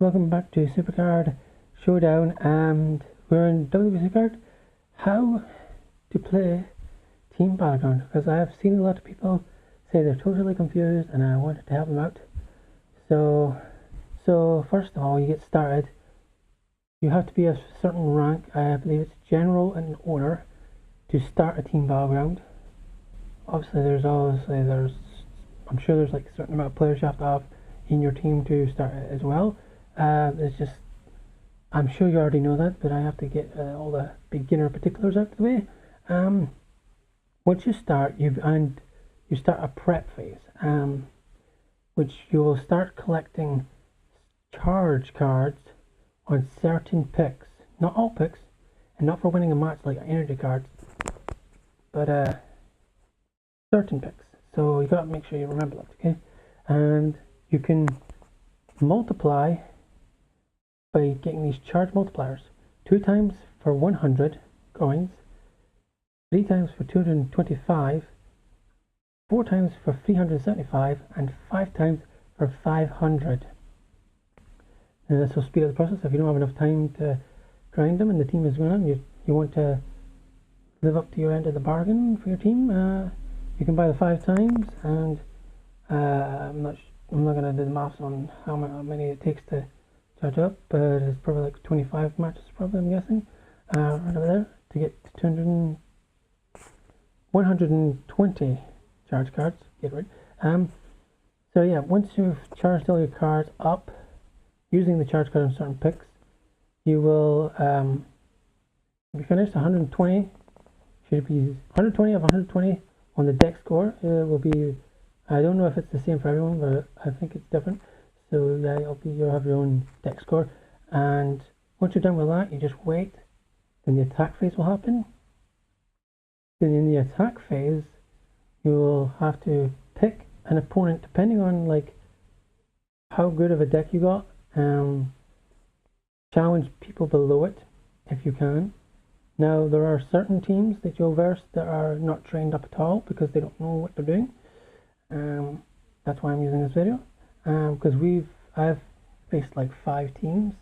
Welcome back to Supercard Showdown, and we're in WWE Supercard. How to play Team Battleground, because I have seen a lot of people say they're totally confused and I wanted to help them out. So first of all, you get started. You have to be a certain rank, I believe it's General and Owner, to start a Team Battleground. Obviously I'm sure there's like a certain amount of players you have to have in your team to start it as well. I'm sure you already know that, but I have to get all the beginner particulars out of the way. Once you start, you start a prep phase, which you will start collecting charge cards on certain picks, not all picks, and not for winning a match like energy cards, but certain picks. So you gotta make sure you remember that, okay? And you can multiply by getting these charge multipliers. 2 times for 100 coins, 3 times for 225, 4 times for 375, and 5 times for 500. And this will speed up the process. If you don't have enough time to grind them and the team is winning, you want to live up to your end of the bargain for your team, you can buy the 5 times, and I'm not going to do the maths on how many it takes to charge up, but it's probably like 25 matches, probably, I'm guessing, right over there, to get 120 charge cards, get rid. So yeah, once you've charged all your cards up using the charge card on certain picks, you will, if you finish 120, should be 120 of 120 on the deck score. It will be, I don't know if it's the same for everyone, but I think it's different. So yeah, you'll have your own deck score, and once you're done with that, you just wait. Then the attack phase will happen. Then in the attack phase, you will have to pick an opponent depending on like how good of a deck you got. Challenge people below it if you can. Now there are certain teams that you'll verse that are not trained up at all because they don't know what they're doing. That's why I'm using this video, because I've faced like 5 teams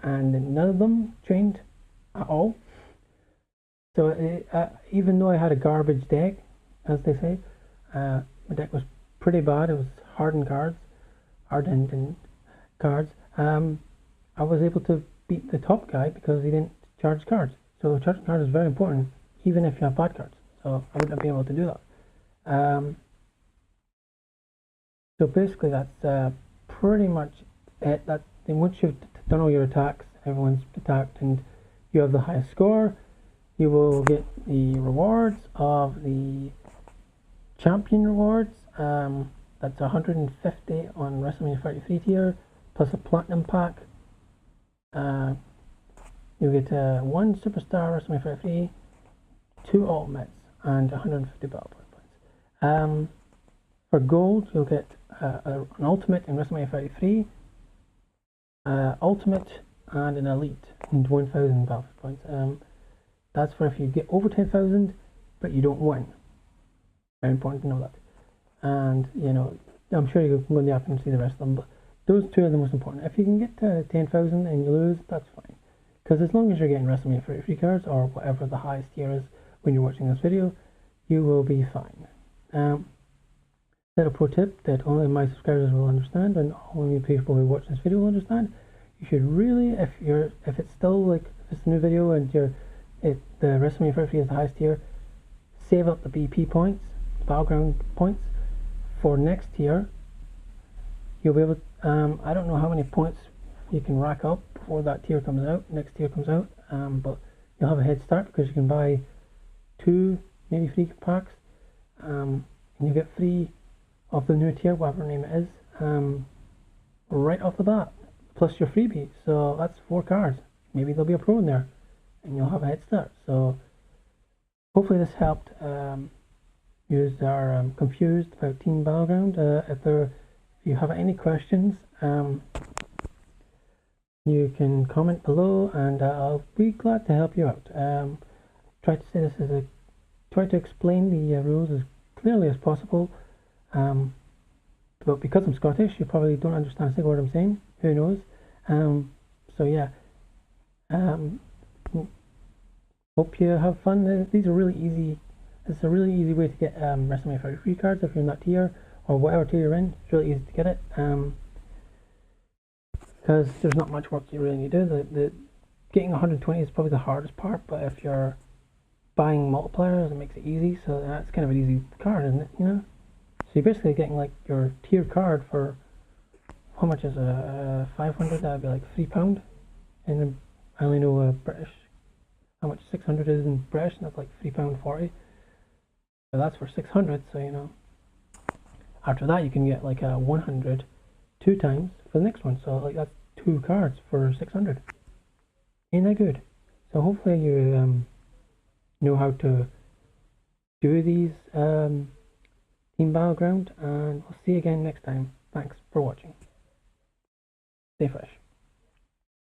and none of them trained at all. So even though I had a garbage deck, as they say, my deck was pretty bad. It was hardened cards. I was able to beat the top guy because he didn't charge cards. So charging cards is very important, even if you have bad cards. So I wouldn't have been able to do that. So basically that's pretty much it. Then once you've done all your attacks, everyone's attacked, and you have the highest score, you will get the rewards of the champion rewards. That's 150 on WrestleMania 33 tier, plus a platinum pack. You get 1 superstar WrestleMania 33, 2 ultimates, and 150 battle points. For gold, you'll get an ultimate in WrestleMania 33, ultimate and an elite, and 1,000 battle points. That's for if you get over 10,000 but you don't win. Very important to know that. And I'm sure you can go in the app and see the rest of them, but those 2 are the most important. If you can get to 10,000 and you lose, that's fine, because as long as you're getting WrestleMania 33 cards or whatever the highest tier is when you're watching this video, you will be fine. Little pro tip that only my subscribers will understand, and only people who watch this video will understand. You should really, if it's still like, if it's a new video and the WrestleMania 33 is the highest tier, save up the BP points, Battleground points, for next year. You'll be able to, I don't know how many points you can rack up before that tier comes out, next tier comes out, but you'll have a head start because you can buy 2, maybe 3 packs, and you get 3 of the new tier, whatever name it is, right off the bat, plus your freebie. So that's 4 cards. Maybe there'll be a pro in there, and you'll have a head start. So hopefully this helped. You are confused about Team Battleground. If you have any questions, you can comment below, and I'll be glad to help you out. Try to explain the rules as clearly as possible. But because I'm Scottish, you probably don't understand a single word I'm saying. Who knows? So yeah, hope you have fun. These are really easy. It's a really easy way to get WrestleMania 33 cards if you're in that tier or whatever tier you're in. It's really easy to get it because there's not much work you really need to do. The getting 120 is probably the hardest part, but if you're buying multipliers, it makes it easy. So that's kind of an easy card, isn't it? You know. So you're basically getting like your tier card for how much is a 500? That'd be like £3, and I only know British. How much 600 is in British, and that's like £3.40. So that's for 600. So you know, after that you can get like a 100 2 times for the next one. So like that's 2 cards for 600. Ain't that good? So hopefully you know how to do these Team Battleground, and we'll see you again next time. Thanks for watching. Stay fresh.